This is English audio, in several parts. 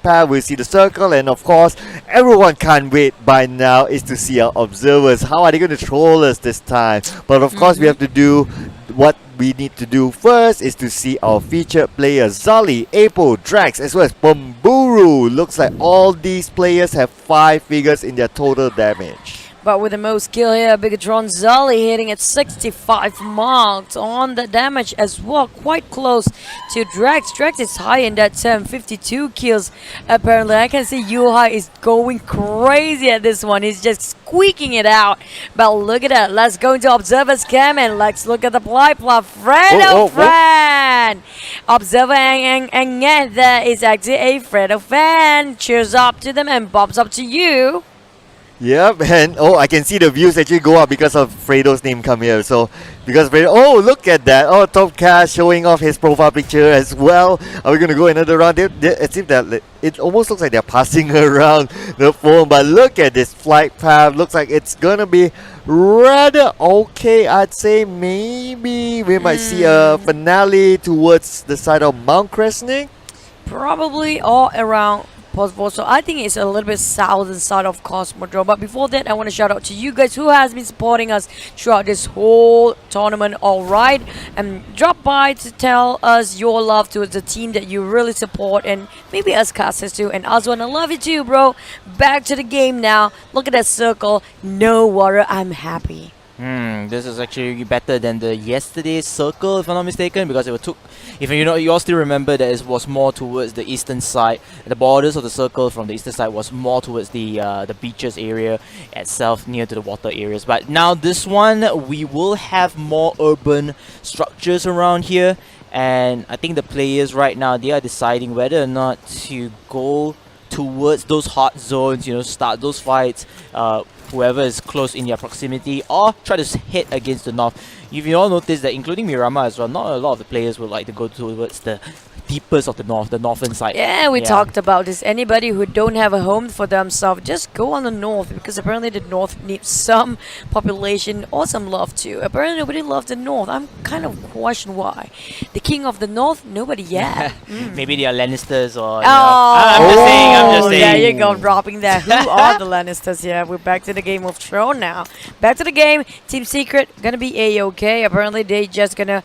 path, we'll see the circle, and of course, everyone can't wait by now is to see our observers. How are they going to troll us this time? But of course, we have to do what we need to do first is to see our featured players, Zali, Apo, Drax, as well as Bomburu. Looks like all these players have 5 figures in their total damage. But with the most kill here, Bigetron Zali hitting at 65 marks on the damage as well. Quite close to Drax. Drax is high in that 52 kills. Apparently, I can see Yuhai is going crazy at this one. He's just squeaking it out. But look at that. Let's go into Observer's cam and let's look at the play. Fredo fan. Observer and there is actually a Fredo fan. Cheers up to them and bumps up to you. Yep, and I can see the views actually go up because of Fredo's name come here. So, because Fredo, look at that. Top Cash showing off his profile picture as well. Are we going to go another round? It seems that it almost looks like they're passing around the phone. But look at this flight path. Looks like it's going to be rather okay, I'd say. Maybe we might see a finale towards the side of Mount Kresnik. Probably all around possible. So I think it's a little bit southern side of Cosmodrome. But before that, I want to shout out to you guys who has been supporting us throughout this whole tournament. Alright, and drop by to tell us your love towards the team that you really support, and maybe us casters too. And Oswan, I love you too, bro. Back to the game now. Look at that circle. No water. I'm happy. This is actually better than the yesterday's circle, if I'm not mistaken, because it took. If you all still remember that it was more towards the eastern side. The borders of the circle from the eastern side was more towards the beaches area itself, near to the water areas. But now this one, we will have more urban structures around here, and I think the players right now, they are deciding whether or not to go towards those hot zones, start those fights, whoever is close in their proximity, or try to hit against the north. If you all notice that, including Miramar as well, not a lot of the players would like to go towards the deepest of the northern side. Yeah, we talked about this. Anybody who don't have a home for themselves, just go on the north, because apparently the north needs some population or some love too. Apparently nobody loves the north. I'm kind of question why. The king of the north, nobody yet. Maybe they are Lannisters or... I'm just saying. There you go, dropping that. Who are the Lannisters here? We're back to the Game of Thrones now. Back to the game. Team Secret gonna be A-okay. Apparently they just gonna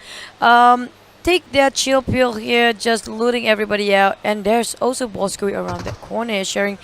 take their chill pill here, just looting everybody out. And there's also Bosskurr around that corner, sharing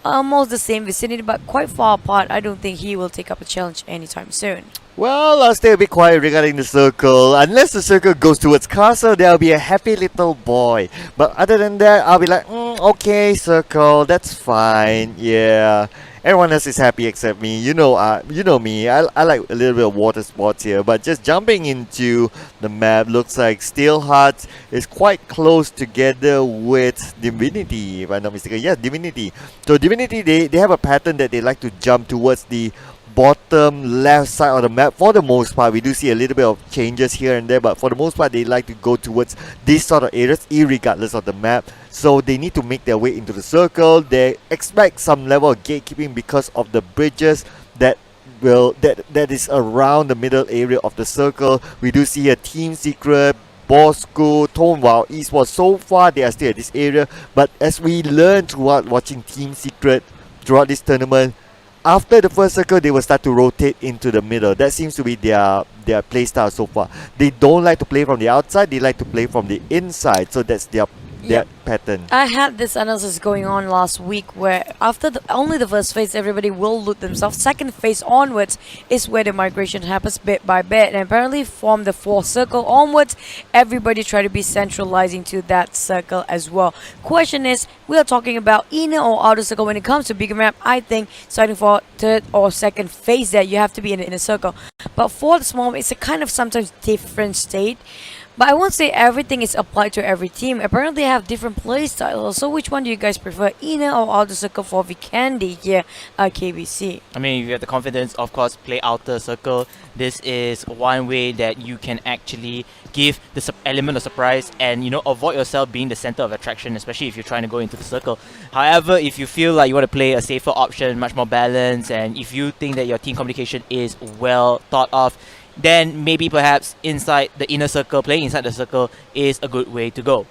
almost the same vicinity, but quite far apart. I don't think he will take up a challenge anytime soon. Well, I'll stay a bit quiet regarding the circle. Unless the circle goes towards castle, there'll be a happy little boy. But other than that, I'll be like, okay, circle, that's fine. Yeah, everyone else is happy except me. You know me. I like a little bit of water sports here. But just jumping into the map, looks like Steelheart is quite close together with Divinity, if I'm not mistaken. Yeah, Divinity. So Divinity, they have a pattern that they like to jump towards the bottom left side of the map. For the most part, we do see a little bit of changes here and there, but for the most part, they like to go towards these sort of areas irregardless of the map. So they need to make their way into the circle. They expect some level of gatekeeping because of the bridges that is around the middle area of the circle. We do see a Team Secret, Bosskurr, Tonewall, Esports. So far, they are still at this area, but as we learn throughout watching Team Secret throughout this tournament, after the first circle, they will start to rotate into the middle. That seems to be their playstyle so far. They don't like to play from the outside, they like to play from the inside. So that's their pattern. I had this analysis going on last week where after only the first phase, everybody will loot themselves. Second phase onwards is where the migration happens bit by bit. And apparently from the fourth circle onwards, everybody try to be centralizing to that circle as well. Question is, we are talking about inner or outer circle when it comes to bigger map. I think starting for third or second phase that you have to be in the inner circle. But for the small, it's a kind of sometimes different state. But I won't say everything is applied to every team. Apparently, they have different play styles. So which one do you guys prefer, inner or outer circle for Vikendi here at KBC? I mean, if you have the confidence, of course, play outer circle. This is one way that you can actually give the element of surprise and, avoid yourself being the center of attraction, especially if you're trying to go into the circle. However, if you feel like you want to play a safer option, much more balanced, and if you think that your team communication is well thought of, then maybe perhaps inside the inner circle, playing inside the circle is a good way to go.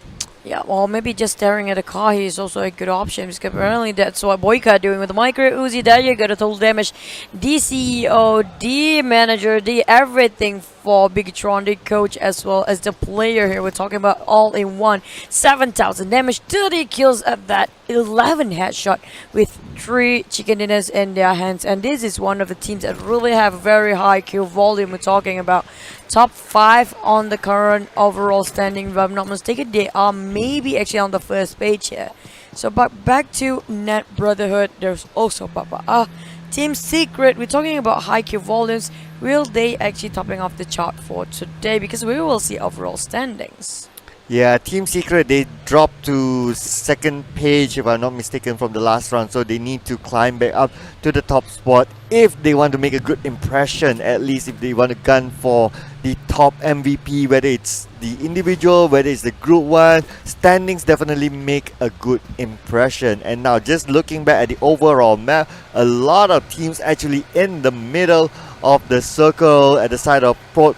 Yeah, or maybe just staring at a car here is also a good option because apparently that's what Boyka doing with the micro Uzi. There you go, the total damage. The CEO, the manager, the everything for Bigetron, the coach as well as the player here. We're talking about all in one. 7,000 damage, 30 kills at that, 11 headshot with 3 chicken dinners in their hands. And this is one of the teams that really have very high kill volume. We're talking about top 5 on the current overall standing. If I'm not mistaken, they are maybe actually on the first page here. So but back to Net Brotherhood, there's also Baba. Team Secret, we're talking about high kill volumes. Will they actually topping off the chart for today? Because we will see overall standings. Yeah, Team Secret, they dropped to second page if I'm not mistaken from the last round, so they need to climb back up to the top spot if they want to make a good impression, at least if they want to gun for the top MVP, whether it's the individual, whether it's the group one. Standings definitely make a good impression. And now just looking back at the overall map, a lot of teams actually in the middle of the circle at the side of Port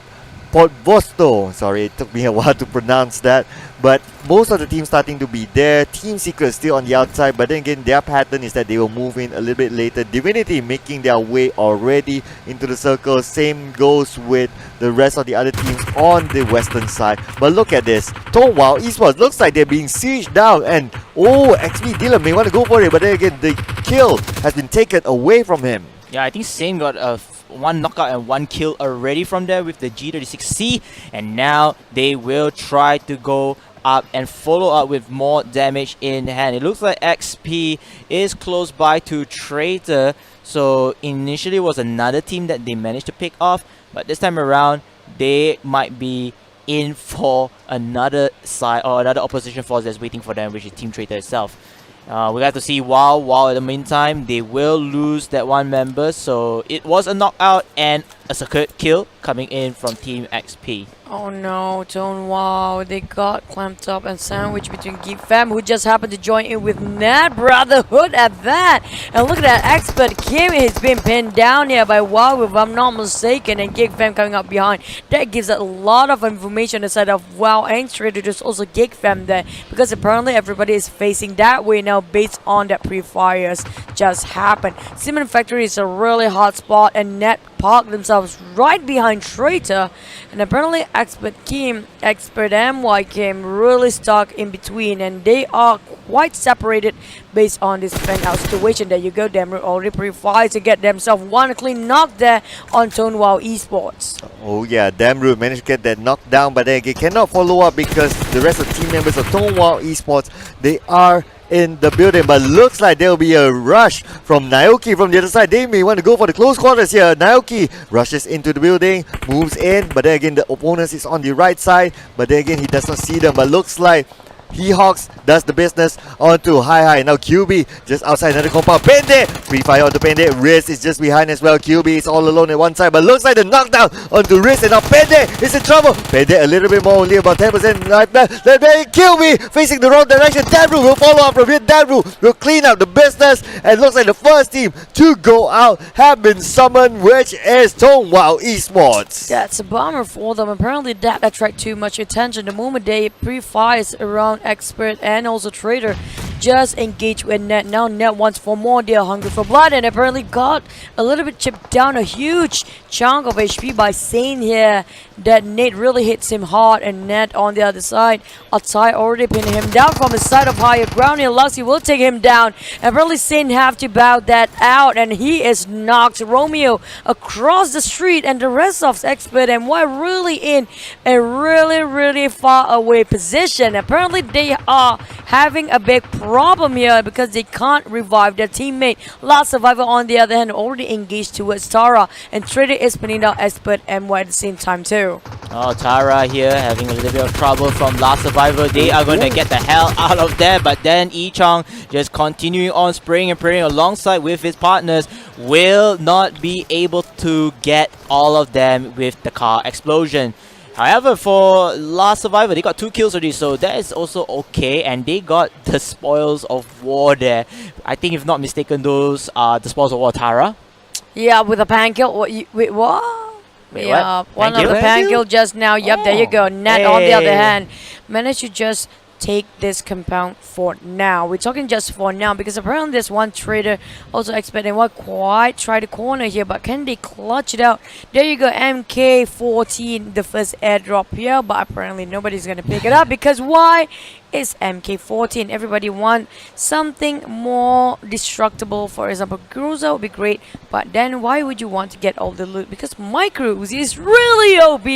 Vosto. Sorry, it took me a while to pronounce that. But most of the teams starting to be there. Team Secret still on the outside, but then again, their pattern is that they will move in a little bit later. Divinity making their way already into the circle. Same goes with the rest of the other teams on the western side. But look at this. Wow, Esports looks like they're being sieged down. And XP Dylan may want to go for it, but then again, the kill has been taken away from him. Yeah, I think Same got a one knockout and 1 kill already from there with the G36C, and now they will try to go up and follow up with more damage in hand. It looks like XP is close by to Traitor, so initially it was another team that they managed to pick off, but this time around they might be in for another side or another opposition force that's waiting for them, which is Team Traitor itself. We have to see while in the meantime they will lose that one member, so it was a knockout and a circuit kill coming in from Team XP. Oh no, Wow, they got clamped up and sandwiched between Geek Fam, who just happened to join in with Net Brotherhood at that. And look at that, Expert Kim has been pinned down here by Wow, if I'm not mistaken, and Geek Fam coming up behind. That gives a lot of information aside of Wow and Traitor. There's also Geek Fam there, because apparently everybody is facing that way now based on that pre-fires just happened. Cement Factory is a really hot spot, and Net parked themselves right behind Traitor, and apparently Expert MY came really stuck in between, and they are quite separated based on this fan out situation. There you go, Demru already pre-fires to get themselves one clean knock there on Wow Esports. Oh yeah, Damru managed to get that knockdown, but then again cannot follow up because the rest of the team members of Wow Esports, they are in the building, but looks like there will be a rush from Naoki from the other side. They may want to go for the close quarters here. Naoki rushes into the building, moves in, but then again the opponent is on the right side, but then again he does not see them, but looks like He-Hawks does the business onto Hi. Now QB just outside another compound. Pende! Free fire onto Pende. Riz is just behind as well. QB is all alone at one side, but looks like the knockdown onto Riz, and now Pende is in trouble. Pende a little bit more, only about 10% life left. QB facing the wrong direction. Dabru will follow up from here. Dabru will clean up the business, and looks like the first team to go out have been summoned, which is Wow Esports. That's a bummer for them. Apparently that attracted too much attention. The moment they pre-fires around Expert and also Traitor just engage with Net. Now Net wants for more. They are hungry for blood, and apparently got a little bit chipped down, a huge chunk of HP by Sane here. That Nate really hits him hard, and Net on the other side. Atai already pinning him down from his side of higher ground. And Luxy will take him down. And apparently Sane have to bow that out, and he is knocked. Romeo across the street, and the rest of Expert and Y really in a really far away position. Apparently they are having a big problem here because they can't revive their teammate. Last Survivor on the other hand already engaged towards Tara, and Traitor is pinning down Esport and Y at the same time too. Oh, Tara here having a little bit of trouble from Last Survivor. They are going to get the hell out of there, but then Yi-Chong just continuing on spraying and praying alongside with his partners will not be able to get all of them with the car explosion. However, for Last Survivor, they got 2 kills already, so that is also okay, and they got the spoils of war there. I think, if not mistaken, those are the spoils of war, Tara. Yeah, with a pan kill. Wait, what? Wait, yeah, what? one Pan of the kill? pan kill just now. Yep, there you go. Net on the other hand managed to just take this compound for now. We're talking just for now because apparently there's one trader also expecting what quite try to corner here, but can they clutch it out? There you go, MK14, the first airdrop here, but apparently nobody's gonna pick it up because why? It's MK14. Everybody want something more destructible. For example, Cruiser would be great, but then why would you want to get all the loot? Because Micro Uzi is really OP.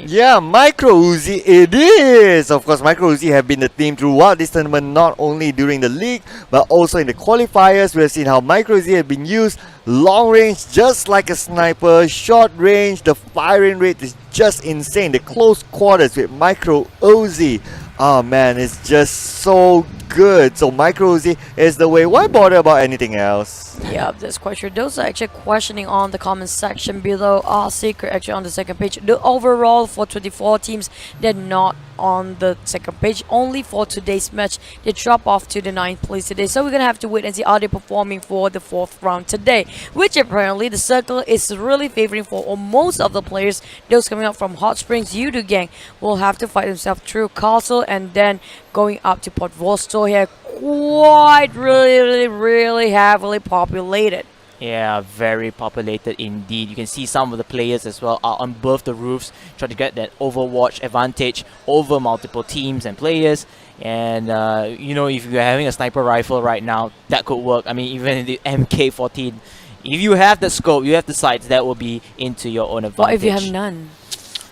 Yeah, Micro Uzi it is! Of course, Micro Uzi have been the theme throughout this tournament, not only during the league, but also in the qualifiers. We have seen how Micro Uzi have been used long range, just like a sniper, short range, the firing rate is just insane. The close quarters with Micro Uzi. Oh man, it's just so good. So Micro Uzi is the way. Why bother about anything else? Yeah, that's quite true. Those are actually questioning on the comment section below. Secret actually on the second page. The overall for 24 teams, they're not on the second page. Only for today's match, they drop off to the 9th place today. So we're gonna have to wait and see how they're performing for the 4th round today. Which apparently the circle is really favoring for most of the players. Those coming up from Hot Springs, Yoodo gang will have to fight themselves through Castle and then going up to Port Vostok here. Quite really heavily populated. Yeah, very populated indeed. You can see some of the players as well are on both the roofs trying to get that overwatch advantage over multiple teams and players. And you know, if you're having a sniper rifle right now, that could work. I mean, even in the MK14, if you have the scope, you have the sights, that will be into your own advantage. What if you have none?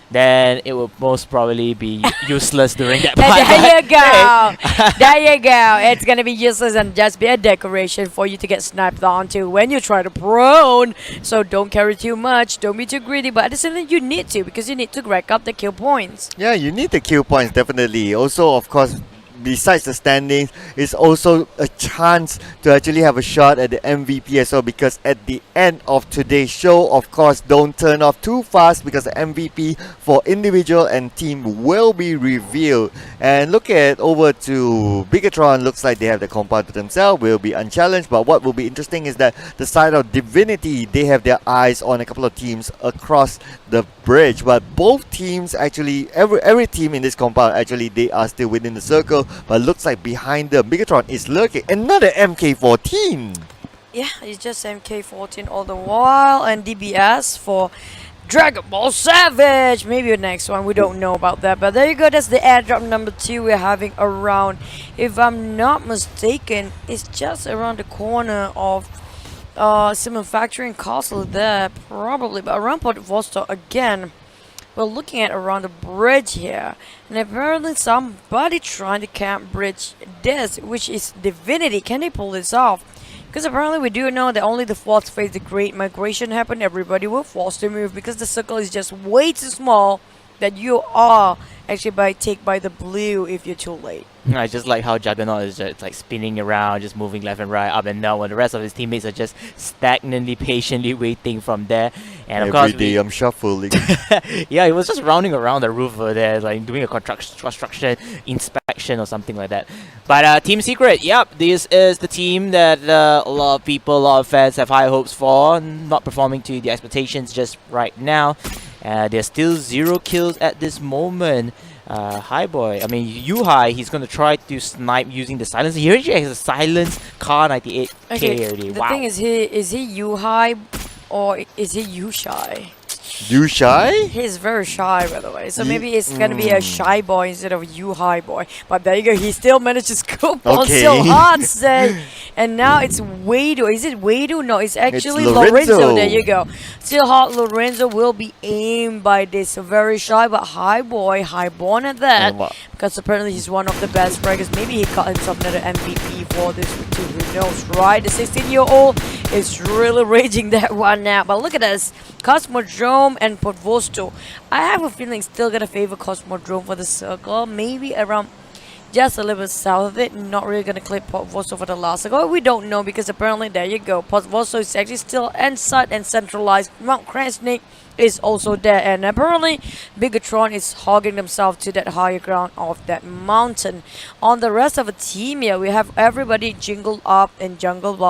Then it will most probably be useless during that part. There you go. There you go. It's gonna be useless and just be a decoration for you to get sniped onto when you try to prone. So don't carry too much. Don't be too greedy. But at the same time, you need to, because you need to rack up the kill points. Yeah, you need the kill points, definitely. Also, of course, besides the standings, it's also a chance to actually have a shot at the MVP as well, because at the end of today's show, of course, don't turn off too fast because the MVP for individual and team will be revealed. And look at over to Bigetron, looks like they have the compound to themselves, will be unchallenged. But what will be interesting is that the side of Divinity, they have their eyes on a couple of teams across the bridge, but both teams actually, every team in this compound actually, they are still within the circle. But looks like behind them, Bigetron is lurking. Another MK14. Yeah, it's just MK14 all the while, and DBS for Dragon Ball Savage. Maybe the next one, we don't know about that. But there you go, that's the airdrop number 2 we're having around. If I'm not mistaken, it's just around the corner of some manufacturing castle there, probably. But around Port Vostok again. We're looking at around the bridge here, and apparently somebody trying to camp bridge this, which is Divinity. Can they pull this off? Because apparently we do know that only the 4th phase, the Great Migration happened, everybody will forced to move because the circle is just way too small that you are actually take by the blue if you're too late. I just like how Juggernaut is just like spinning around, just moving left and right, up and down, when the rest of his teammates are just stagnantly, patiently waiting from there. And of course, Every day I'm shuffling. yeah, he was just rounding around the roof over there, like doing a construction inspection or something like that. But Team Secret, yep, this is the team that a lot of people, a lot of fans have high hopes for, not performing to the expectations just right now. There's still 0 kills at this moment. Hi boy, I mean Yuhai, he's gonna try to snipe using the silence. He already has a silence car 98k already. The Wow. thing is he you high or is he you shy? You shy? He's very shy, by the way. So maybe it's gonna be a shy boy instead of you high boy. But there you go. He still managed to scope on so hard, say. And now it's Wado. Is it Wado? No, it's actually Lorenzo. There you go. Still hot. Lorenzo will be aimed by this very shy but high boy, highborn at that. Because apparently he's one of the best fraggers. Maybe he got himself another MVP for this too. Who knows, right? The 16-year-old is really raging that one now. But look at this. Cosmodrome and Port Vostok. I have a feeling still gonna favor Cosmodrome for the circle. Maybe around just a little bit south of it. Not really gonna clip Port Vostok for the last circle. We don't know because apparently there you go. Port Vostok is actually still inside and centralized. Mount Krasnik is also there, and apparently Bigetron is hogging themselves to that higher ground of that mountain. On the rest of the team here, we have everybody jingled up and jumbled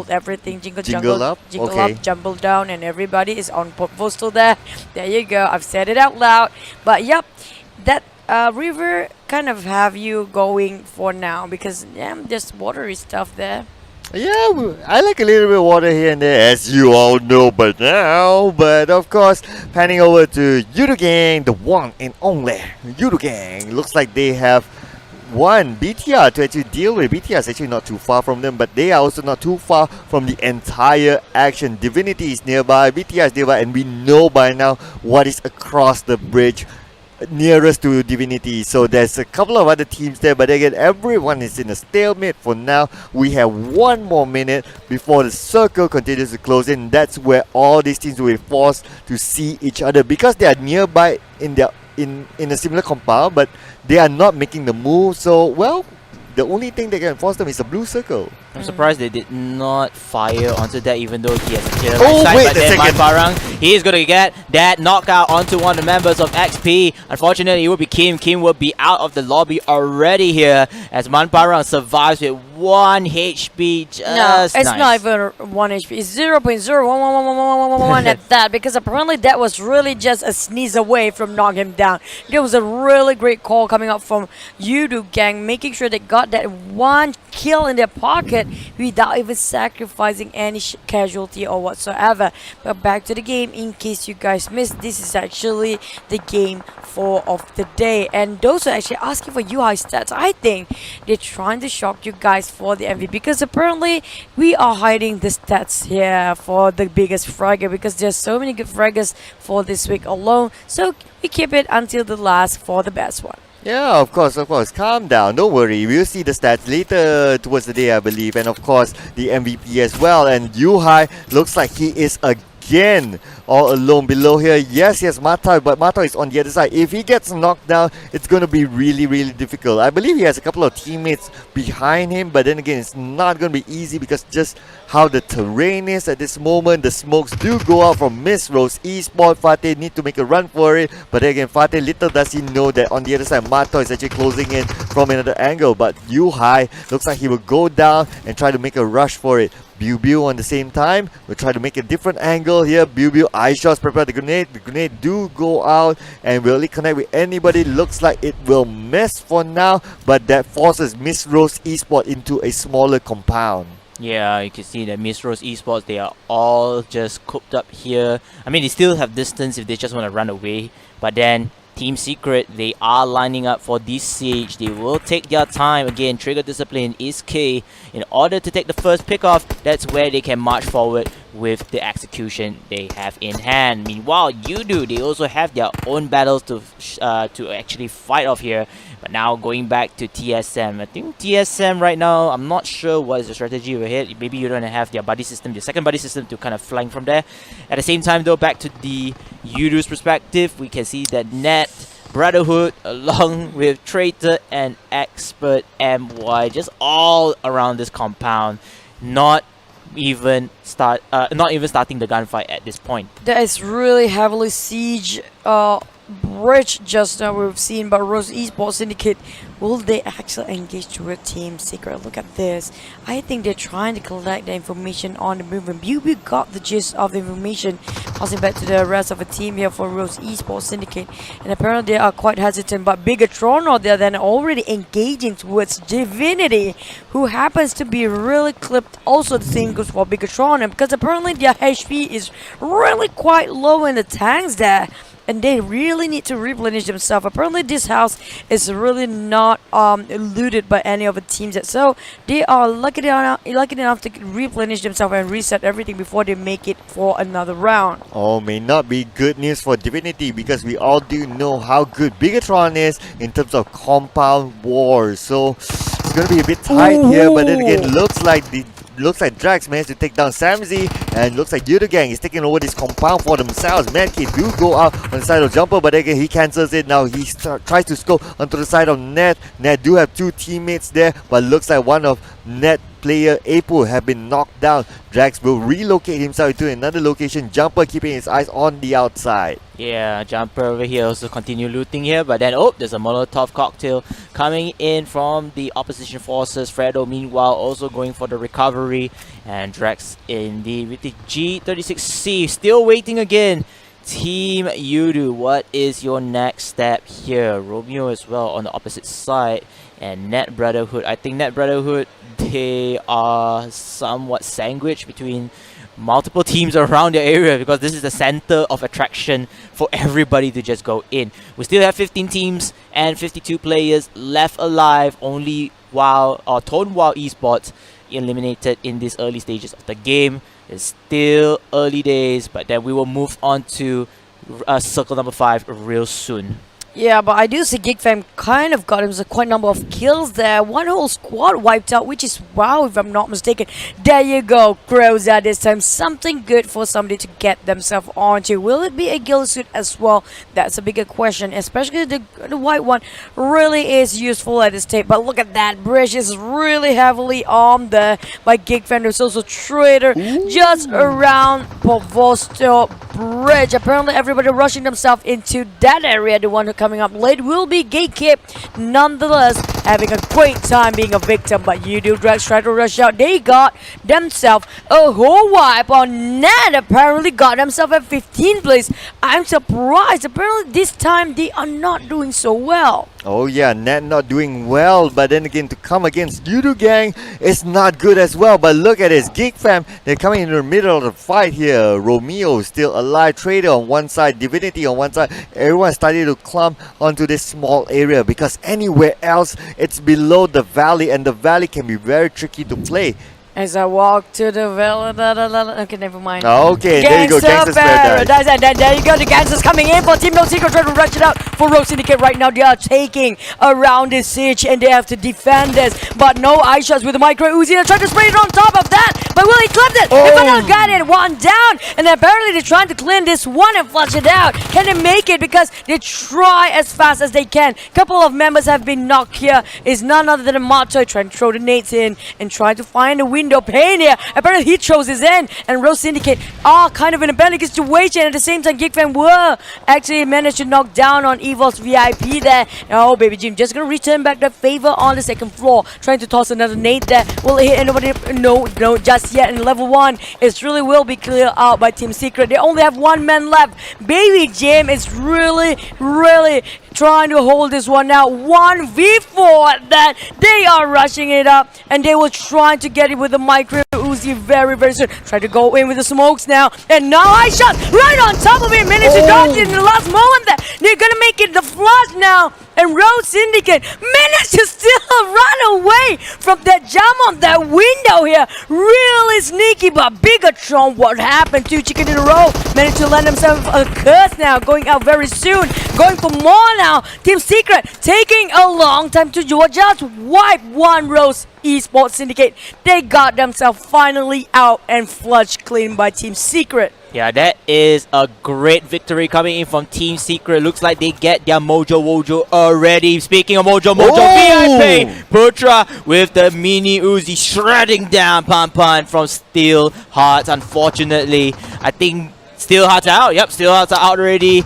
everything, jingle up, jumble down, and everybody is on Port Vostok there. There you go, I've said it out loud. But yep, that river kind of have you going for now? Because yeah, there's watery stuff there. Yeah, I like a little bit of water here and there, as you all know by now. But of course, panning over to Yoodo Gang, the one and only Yoodo Gang. Looks like they have one BTR to actually deal with. BTR is actually not too far from them, but they are also not too far from the entire action. Divinity is nearby, BTR is nearby, and we know by now what is across the bridge nearest to Divinity. So there's a couple of other teams there, but again, everyone is in a stalemate for now. We have 1 more minute before the circle continues to close in. That's where all these teams will be forced to see each other because they are nearby in their in a similar compound, but they are not making the move. So well, the only thing that can force them is a blue circle. I'm surprised they did not fire onto that, even though he has a clear Oh, sight. wait But a then second. Manparang, he is going to get that knockout onto one of the members of XP. Unfortunately, it will be Kim. Kim will be out of the lobby already here as Manparang survives with 1 HP. Just No, it's nice. not even 1 HP. It's 0.0111111 at that, because apparently that was really just a sneeze away from knocking him down. There was a really great call coming up from Yoodo Gang, making sure they got that 1 kill in their pocket without even sacrificing any casualty or whatsoever. But back to the game, in case you guys missed, this is actually the game 4 of the day, and those are actually asking for UI stats. I think they're trying to shock you guys for the MVP, because apparently we are hiding the stats here for the biggest fragger, because there's so many good fraggers for this week alone, so we keep it until the last for the best one. Yeah, of course. Calm down. Don't worry. We'll see the stats later towards the day, I believe. And of course, the MVP as well. And Yuhai looks like he is again all alone below here. Yes, Matai, but Matai is on the other side. If he gets knocked down, it's going to be really, really difficult. I believe he has a couple of teammates behind him, but then again, it's not going to be easy because just how the terrain is at this moment. The smokes do go out from Miss Rose Esport. Fateh need to make a run for it, but again, Fateh, little does he know that on the other side, Matai is actually closing in from another angle. But Yuhai looks like he will go down and try to make a rush for it. Biu on the same time will try to make a different angle here. Biu eye shots, prepare the grenade. The grenade do go out and will it connect with anybody? Looks like it will miss for now, but that forces Miss Rose Esport into a smaller compound. Yeah, you can see that Miss Rose Esports, they are all just cooped up here. I mean, they still have distance if they just want to run away, but then Team Secret, they are lining up for this siege. They will take their time. Again, trigger discipline is key. In order to take the first pick off, that's where they can march forward with the execution they have in hand. Meanwhile, Yoodo, they also have their own battles to actually fight off here. But now going back to TSM, I think TSM right now, I'm not sure what is the strategy over here. Maybe you don't have their buddy system, the second buddy system to kind of flank from there. At the same time though, back to the Yoodo's perspective, we can see that Net, Brotherhood, along with Traitor and XPERT MY, just all around this compound, not even starting the gunfight at this point. That is really heavily siege bridge just now we've seen, but Rose Esports Syndicate, will they actually engage toward Team Secret? Look at this. I think they're trying to collect the information on the movement. Bubu got the gist of the information, passing back to the rest of the team here for Rose Esports Syndicate, and apparently they are quite hesitant, but Bigetron are there then already engaging towards Divinity, who happens to be really clipped. Also the same goes for Bigetron, and because apparently their HP is really quite low in the tanks there, and they really need to replenish themselves. Apparently this house is really not looted by any of the teams yet, so they are lucky enough to replenish themselves and reset everything before they make it for another round. Oh, may not be good news for Divinity, because we all do know how good Bigetron is in terms of compound wars. So it's going to be a bit tight here, but then again, looks like Drax managed to take down Samzy, and looks like Yoodo Gang is taking over this compound for themselves. Medkit do go out on the side of Jumper, but again he cancels it. Now he tries to scope onto the side of Net. Net do have 2 teammates there, but looks like one of Net player Apu have been knocked down. Drax will relocate himself into another location. Jumper keeping his eyes on the outside. Yeah, Jumper over here also continue looting here, but then there's a Molotov cocktail coming in from the opposition forces. Fredo meanwhile also going for the recovery, and Drax in the with the G36C still waiting again Team Yoodo, what is your next step here? Romeo as well on the opposite side, and Net Brotherhood. I think Net Brotherhood, they are somewhat sandwiched between multiple teams around the area because this is the center of attraction for everybody to just go in. We still have 15 teams and 52 players left alive. Only Tone Wow Esports eliminated in these early stages of the game. It's still early days, but then we will move on to circle number 5 real soon. Yeah, but I do see Geek fam kind of got himself quite a number of kills there. One whole squad wiped out, which is wow if I'm not mistaken. There you go, Crowza this time. Something good for somebody to get themselves onto. Will it be a gill suit as well? That's a bigger question, especially the white one really is useful at this stage. But look at that, bridge is really heavily armed there by Geek fam. There's also Traitor just around Bosskurr bridge. Apparently everybody rushing themselves into that area. The one who coming up late will be Geek, nonetheless having a great time being a victim, but Yoodo Drags try to rush out. They got themselves a whole wipe on Net. Apparently got themselves at 15th place. I'm surprised. Apparently this time they are not doing so well. Oh yeah, Net not doing well, but then again to come against Yoodo gang is not good as well. But look at this, Geek fam, they're coming in the middle of the fight here. Romeo still alive, Traitor on one side, Divinity on one side. Everyone starting to clump onto this small area because anywhere else it's below the valley, and the valley can be very tricky to play. As I walk to the valley, okay, never mind. Okay, there you go, Gangster's Paradise. And then there you go, the gangsters coming in for Team No Secret, trying to rush it out for Syndicate right now. They are taking around this siege and they have to defend this. But no eye shots with the micro Uzi. They're trying to spray it on top of that. But will he clip it? They finally got it, one down. And apparently they're trying to clean this one and flush it out. Can they make it? Because they try as fast as they can. Couple of members have been knocked here. Is none other than a Mato trying to throw the nades in and trying to find a window pane here. Apparently he throws his in, and Syndicate are kind of in a panic situation. At the same time, Geek fam will actually manage to knock down on EVOS VIP there. Oh, Baby Jim just gonna return back the favor on the second floor, trying to toss another nade there. Will it hit anybody? No, just yet. In level 1, it really will be cleared out by Team Secret. They only have one man left. Baby Jim is really trying to hold this one now. 1v4 that they are rushing it up, and they will try to get it with the micro Uzi very soon. Try to go in with the smokes now, and now I shot right on top of him. Managed to dodge it in the last moment there. They're gonna make it the flush now, and Syndicate managed to still run away from that jump on that window here. Really sneaky, but Bigetron, what happened? 2 chicken in a row. Managed to land himself a curse now, going out very soon. Going for more now. Team Secret taking a long time to just wipe one Esports Syndicate. They got themselves finally out and flushed clean by Team Secret. Yeah, that is a great victory coming in from Team Secret. Looks like they get their Mojo already. Speaking of Mojo VIP, Putra with the mini Uzi shredding down Pan from Steel Hearts. Unfortunately, I think Steel Hearts are out. Yep, Steel Hearts are out already.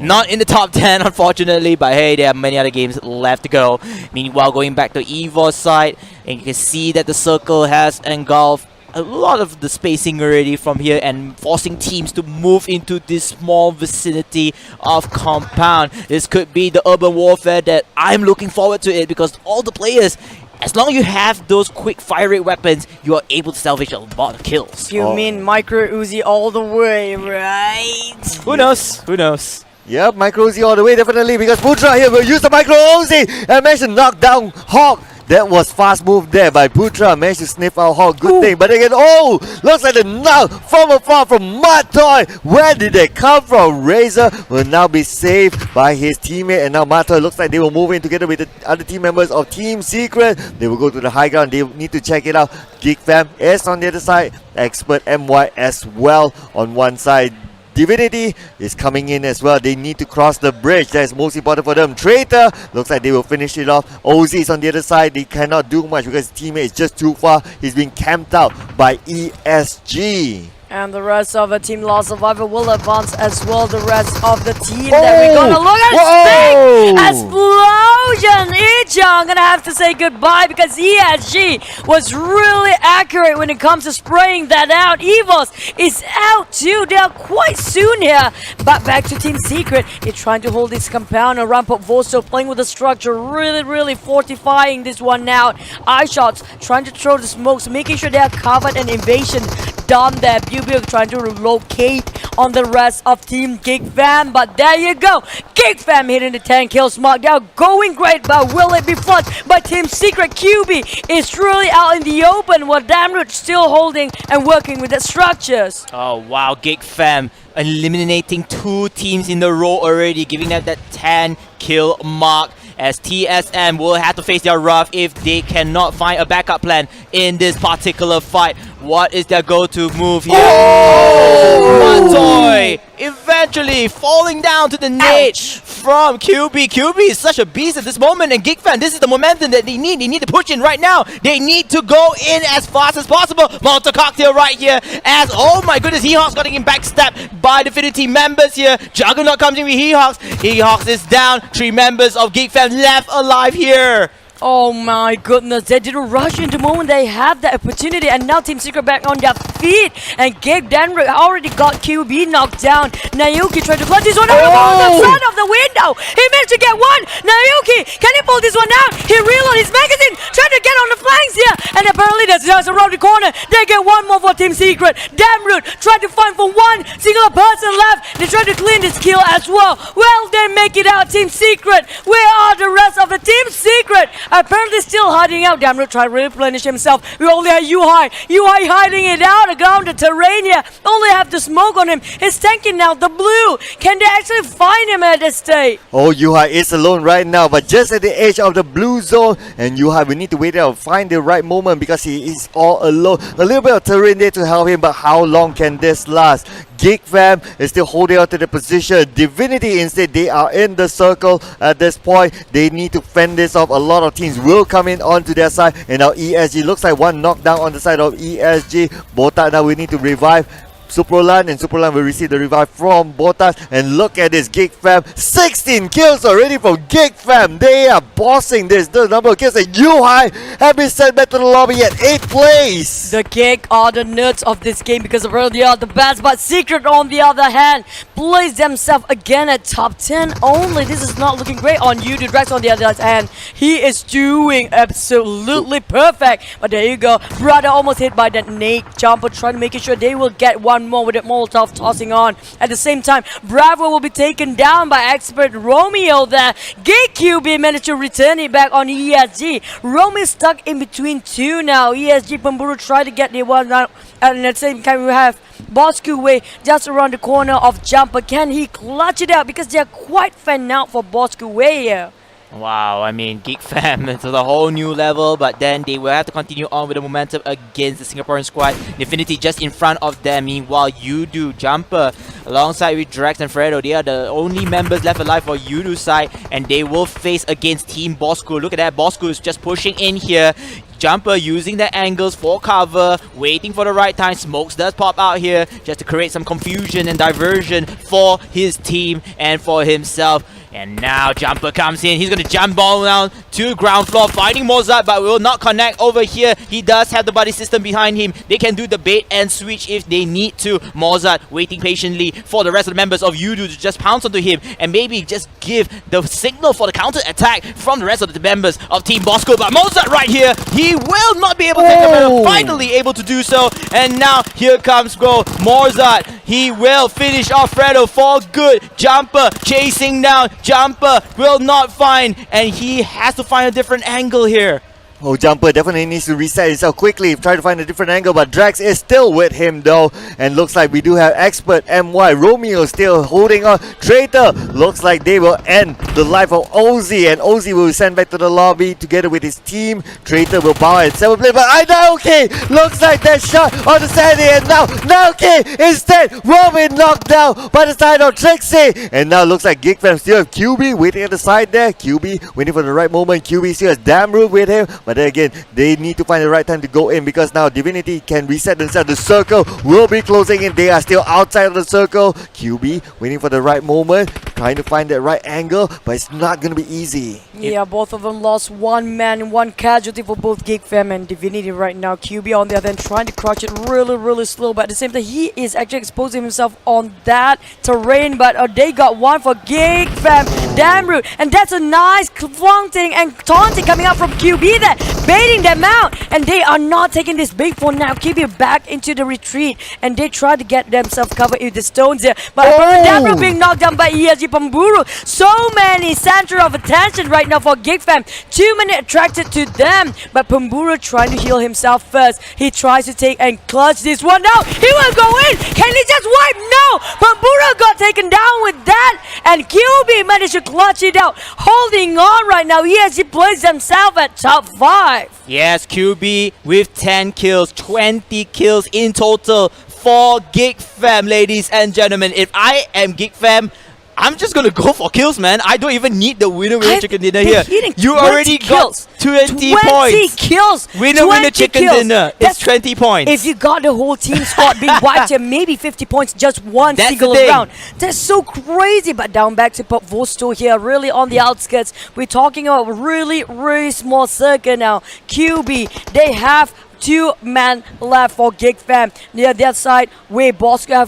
Not in the top 10, unfortunately, but hey, there are many other games left to go. Meanwhile, going back to EVOS side, and you can see that the circle has engulfed a lot of the spacing already from here and forcing teams to move into this small vicinity of compound. This could be the urban warfare that I'm looking forward to it, because all the players, as long as you have those quick fire rate weapons, you are able to salvage a lot of kills. You mean micro Uzi all the way, right? Who knows? Who knows? Yep, micro Uzi all the way, definitely, because Putra here will use the micro Uzi and managed to knock down Hawk. That was fast move there by Putra. Managed to sniff out Hawk. Good thing. But again, looks like the knock from afar from Matoy. Where did they come from? Razor will now be saved by his teammate. And now Matoy looks like they will move in together with the other team members of Team Secret. They will go to the high ground. They need to check it out. Geek fam is on the other side. Expert MY as well on one side. Divinity is coming in as well. They need to cross the bridge. That is most important for them. Traitor looks like they will finish it off. OZ is on the other side. They cannot do much because his teammate is just too far. He's being camped out by ESG. And the rest of the team Lost Survivor will advance as well. The rest of the team that we're gonna look at. Explosion! Ichang gonna have to say goodbye because ESG was really accurate when it comes to spraying that out. EVOS is out too. They are quite soon here. But back to Team Secret. They're trying to hold this compound around Vosto, playing with the structure, really fortifying this one out. Eye shots, trying to throw the smokes, making sure they are covered and invasion done there. PUBG trying to relocate on the rest of Team Geek Fam, but there you go. Geek Fam hitting the 10 kills mark. They are going great, but will it be flushed by Team Secret? QB is really out in the open, while Damroot still holding and working with the structures. Oh wow, Geek Fam eliminating 2 teams in a row already, giving them that 10 kill mark, as TSM will have to face their wrath if they cannot find a backup plan in this particular fight. What is their go-to move here? Oh! Matoy eventually falling down to the nade from QB. QB is such a beast at this moment, and Geek Fan, this is the momentum that they need. They need to push in right now. They need to go in as fast as possible. Molotov cocktail right here, as oh my goodness, He-Hawks got getting backstabbed by Divinity members here. Juggernaut comes in with He-Hawks. He-Hawks is down. 3 members of Geek Fan left alive here. Oh my goodness, they didn't rush into the moment they had the opportunity, and now Team Secret back on their feet, and Gabe Denver already got QB knocked down. Naoki tried to flush this one out on the front of the window. He managed to get one. Naoki, can he pull this one out? He reloaded his magazine, trying to get on the flanks here, and apparently there's just around the corner. They get one more for Team Secret. Damroot tried to find for one single person left. They tried to clean this kill as well. Well, they make it out, Team Secret. Where are the rest of the Team Secret? Apparently still hiding out. Damroot tried to replenish himself. We only have Yuhai. Yuhai hiding it out around the terrain here. Only have the smoke on him. He's tanking now. The blue. Can they actually find him at this state? Oh, Yuhai is alone right now, but just at the edge of the blue zone. And Yuhai, we need to wait out, find the right moment because he is all alone. A little bit of terrain there to help him, but how long can this last? Geek Fam is still holding on to the position. Divinity instead, they are in the circle at this point. They need to fend this off. A lot of teams will come in onto their side. And now ESG looks like one knockdown on the side of ESG. Botak now we need to revive Suprolan, and Suprolan will receive the revive from Botas. And look at this, Geek Fam, 16 kills already from Geek Fam. They are bossing this. The number of kills, and Yuhai have been sent back to the lobby at 8th place. The Geek are the nerds of this game because apparently they are the best, but Secret on the other hand plays themselves again at top 10 only. This is not looking great on Yoodo. Drax on the other hand, he is doing absolutely perfect. But there you go, Brother almost hit by that nade jumper, trying to make sure they will get one more with that Molotov tossing on. At the same time, Bravo will be taken down by expert Romeo there. Geek QB managed to return it back on ESG. Romeo is stuck in between 2 now. ESG Pemburu try to get the one out, and at the same time we have Bosskurr just around the corner of Jumper. Can he clutch it out? Because they are quite fan out for Bosskurr here. Wow, I mean, Geek Fam to the whole new level, but then they will have to continue on with the momentum against the Singaporean squad. Divinity just in front of them. Meanwhile, Yoodo, Jumper, alongside with Drax and Fredo, they are the only members left alive for Yoodo's side, and they will face against Team Bosskurr. Look at that, Bosskurr is just pushing in here. Jumper using the angles for cover, waiting for the right time. Smokes does pop out here just to create some confusion and diversion for his team and for himself. And now Jumper comes in. He's going to jump ball down to ground floor, finding Mozart, but will not connect over here. He does have the buddy system behind him. They can do the bait and switch if they need to. Mozart waiting patiently for the rest of the members of Yoodo to just pounce onto him and maybe just give the signal for the counter attack from the rest of the members of Team Bosskurr. But Mozart right here, he will not be able to take the man. Finally able to do so. And now here comes Mozart. He will finish off Fredo for good. Jumper chasing down. Jumper will not find, and he has to find a different angle here. Oh, Jumper definitely needs to reset himself quickly, try to find a different angle, but Drax is still with him though. And looks like we do have Expert, MY, Romeo still holding on. Traitor, looks like they will end the life of Ozzy, and Ozzy will be sent back to the lobby together with his team. Traitor will bow at 7th place, but Naoki looks like that shot on the side, and now Naoki instead Robin knocked down by the side of Trixie. And now looks like Geek Fam still have QB waiting at the side there. QB waiting for the right moment. QB still has Damroot with him. But then again, they need to find the right time to go in, because now Divinity can reset themselves. The circle will be closing in. They are still outside of the circle. QB waiting for the right moment, trying to find that right angle, but it's not going to be easy. Yeah, both of them lost one man, one casualty for both Geek Fam and Divinity right now. QB on the other end trying to crouch it really slow, but at the same time he is actually exposing himself on that terrain. But they got one for Geek Fam. Damn rude, and that's a nice flaunting and taunting coming out from QB there, baiting them out, and they are not taking this bait for now. QB back into the retreat, and they try to get themselves covered with the stones here, but damn rude being knocked down by ESG Pamburu. So many center of attention right now for Geek Fam. Too many attracted to them, but Pamburu trying to heal himself first. He tries to take and clutch this one out. He will go in. Can he just wipe? No. Pamburu got taken down with that, and QB managed to clutch it out. Holding on right now. ESG plays themselves at top 5. Yes, QB with 10 kills, 20 kills in total for Geek Fam, ladies and gentlemen. If I am Geek Fam, I'm just gonna go for kills, man. I don't even need the winner chicken dinner here. You already got 20 points. Kills. Winner chicken dinner. It's 20 points. If you got the whole team squad being wiped here, maybe 50 points just one That's single the thing. round. That's so crazy. But down back to Pop Vosto here, really on the outskirts. We're talking about really small circle now. QB, they have 2 men left for Geek Fam. Near that side, where Bosskurr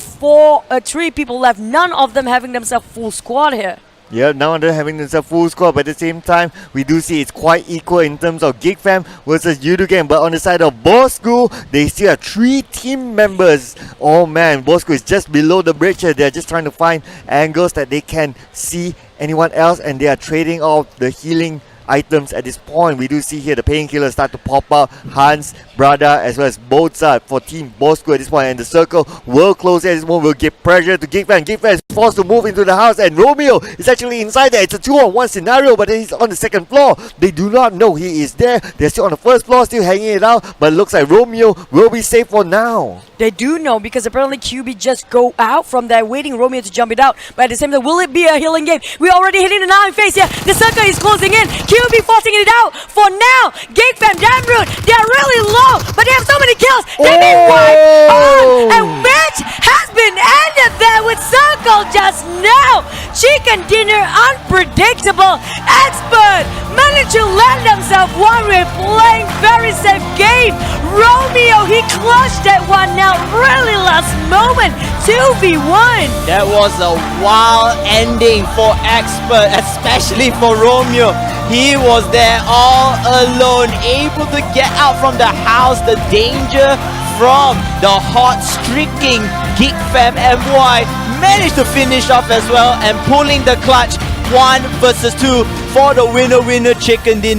have 3 people left. None of them having themselves full squad here. Yeah, now they're having themselves full squad, but at the same time, we do see it's quite equal in terms of Geek Fam versus Yoodo game. But on the side of Bosskurr, they still have 3 team members. Oh man, Bosskurr is just below the bridge here. They're just trying to find angles that they can see anyone else, and they are trading off the healing items at this point. We do see here the painkillers start to pop out. Hans, Brada, as well as Mozart for Team Bosskurr at this point, and the circle will close at this moment. Will give pressure to Geek Fam. Geek Fam is forced to move into the house, and Romeo is actually inside there. It's a 2-on-1 scenario, but he's on the second floor. They do not know he is there. They're still on the first floor, still hanging it out, but it looks like Romeo will be safe for now. They do know, because apparently QB just go out from there, waiting Romeo to jump it out. But at the same time, will it be a healing game? We're already hitting the 9 phase here. The circle is closing in. QB forcing it out for now. Geek Fam, damn rude. They're really low, but they have so many kills. They've been wiped on, and match has been ended there with circle just now. Chicken dinner, unpredictable. Expert managed to land themselves one with playing very safe game. Romeo, he clutched that one now. Really last moment. 2v1. That was a wild ending for Expert, especially for Romeo. He was there all alone, able to get out from the house. The danger from the hot streaking Geek Fam MY managed to finish off as well, and pulling the clutch 1 versus 2 for the winner chicken dinner.